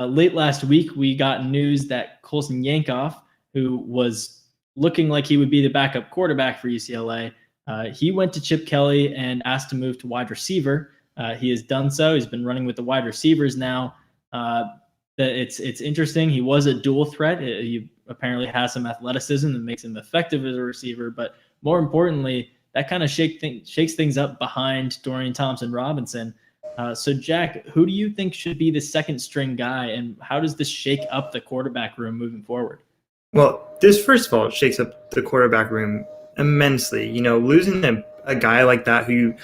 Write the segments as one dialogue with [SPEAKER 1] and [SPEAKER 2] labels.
[SPEAKER 1] Late last week, we got news that Colson Yankoff, who was looking like he would be the backup quarterback for UCLA, he went to Chip Kelly and asked to move to wide receiver. He has done so. He's been running with the wide receivers now. It's interesting. He was a dual threat. He apparently has some athleticism that makes him effective as a receiver, but more importantly, that kind of shakes things up behind Dorian Thompson-Robinson. So, Jack, who do you think should be the second string guy, and how does this shake up the quarterback room moving forward?
[SPEAKER 2] Well, this, first of all, shakes up the quarterback room immensely. Losing a guy like that who,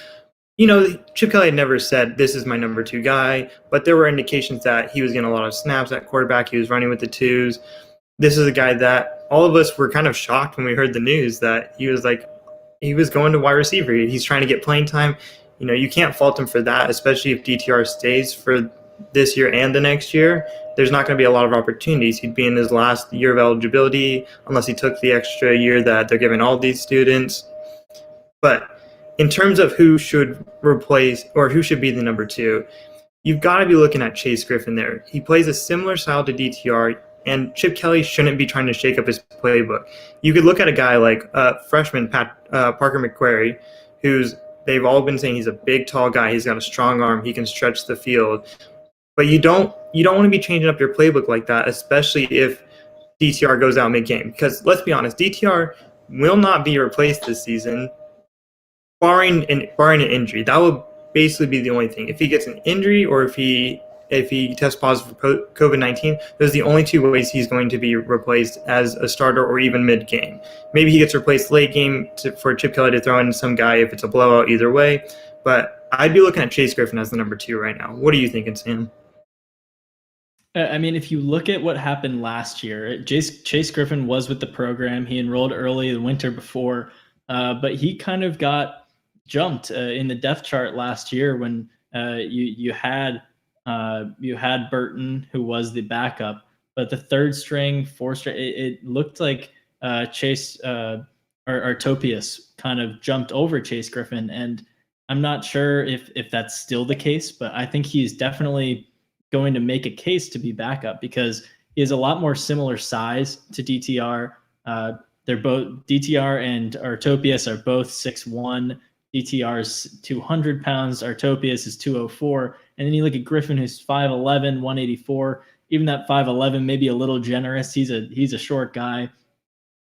[SPEAKER 2] Chip Kelly had never said, this is my number two guy, but there were indications that he was getting a lot of snaps at quarterback. He was running with the twos. This is a guy that all of us were kind of shocked when we heard the news that he was going to wide receiver. He's trying to get playing time. You can't fault him for that, especially if DTR stays for this year and the next year. There's not going to be a lot of opportunities. He'd be in his last year of eligibility unless he took the extra year that they're giving all these students. But in terms of who should replace or who should be the number two, you've got to be looking at Chase Griffin there. He plays a similar style to DTR, and Chip Kelly shouldn't be trying to shake up his playbook. You could look at a guy like freshman Parker McQuarrie, they've all been saying he's a big, tall guy. He's got a strong arm. He can stretch the field. But you don't want to be changing up your playbook like that, especially if DTR goes out mid-game. Because let's be honest, DTR will not be replaced this season, barring an injury. That will basically be the only thing. If he gets an injury or if he tests positive for COVID-19, those are the only two ways he's going to be replaced as a starter or even mid-game. Maybe he gets replaced late game for Chip Kelly to throw in some guy if it's a blowout either way. But I'd be looking at Chase Griffin as the number two right now. What are you thinking, Sam?
[SPEAKER 1] I mean, if you look at what happened last year, Chase Griffin was with the program. He enrolled early the winter before, but he kind of got jumped in the depth chart last year when you had Burton, who was the backup, but the third string, fourth string, it looked like Chase or Artopius kind of jumped over Chase Griffin, and I'm not sure if that's still the case, but I think he's definitely going to make a case to be backup because he has a lot more similar size to DTR. They're both DTR and Artopius are both 6'1". DTR's 200 pounds, Artopius is 204. And then you look at Griffin, who's 5'11", 184. Even that 5'11", maybe a little generous. He's a short guy,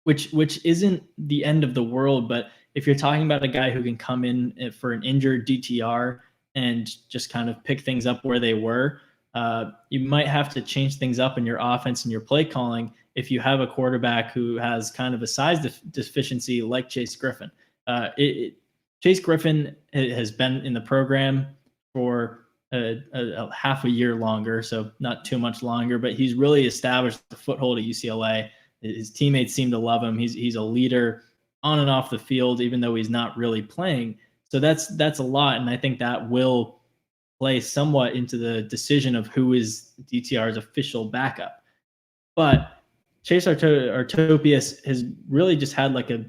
[SPEAKER 1] which isn't the end of the world. But if you're talking about a guy who can come in for an injured DTR and just kind of pick things up where they were, you might have to change things up in your offense and your play calling if you have a quarterback who has kind of a size deficiency like Chase Griffin. Chase Griffin has been in the program for a half a year longer, so not too much longer, but he's really established the foothold at UCLA. His teammates seem to love him. He's a leader on and off the field, even though he's not really playing. So that's a lot, and I think that will play somewhat into the decision of who is DTR's official backup. But Chase Artopius has really just had like a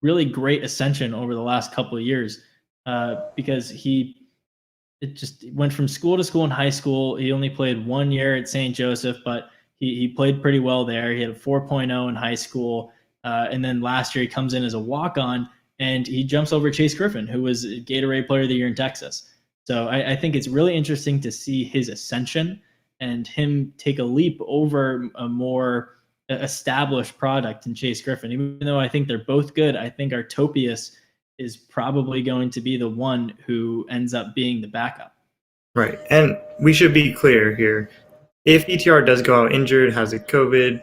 [SPEAKER 1] really great ascension over the last couple of years because it just went from school to school in high school. He only played 1 year at St. Joseph, but he played pretty well there. He had a 4.0 in high school. And then last year he comes in as a walk-on and he jumps over Chase Griffin, who was Gatorade Player of the Year in Texas. So I think it's really interesting to see his ascension and him take a leap over a more established product in Chase Griffin. Even though I think they're both good, I think Artopius is probably going to be the one who ends up being the backup.
[SPEAKER 2] Right. And we should be clear here. If DTR does go out injured, has a COVID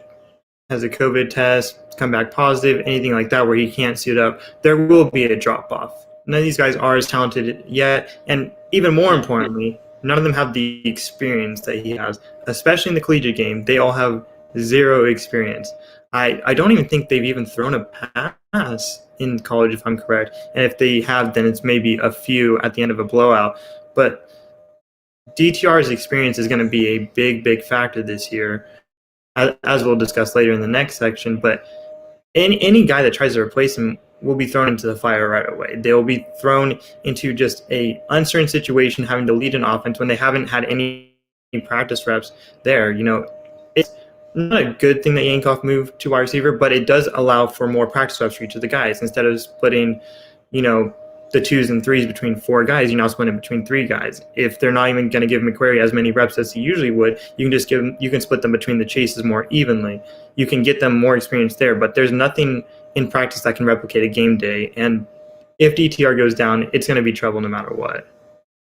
[SPEAKER 2] test, come back positive, anything like that where he can't suit up, there will be a drop-off. None of these guys are as talented yet. And even more importantly, none of them have the experience that he has, especially in the collegiate game. They all have zero experience. I don't even think they've even thrown a pass in college, if I'm correct. And if they have, then it's maybe a few at the end of a blowout. But DTR's experience is going to be a big, big factor this year, as we'll discuss later in the next section. But any guy that tries to replace him will be thrown into the fire right away. They will be thrown into just a uncertain situation, having to lead an offense when they haven't had any practice reps there. It's not a good thing that Yankoff moved to wide receiver, but it does allow for more practice reps for each of the guys. Instead of splitting, the 2s and 3s between 4 guys, you now split it between 3 guys. If they're not even going to give McQuarrie as many reps as he usually would, you can split them between the chases more evenly. You can get them more experience there, but there's nothing in practice that can replicate a game day. And if DTR goes down, it's going to be trouble no matter what.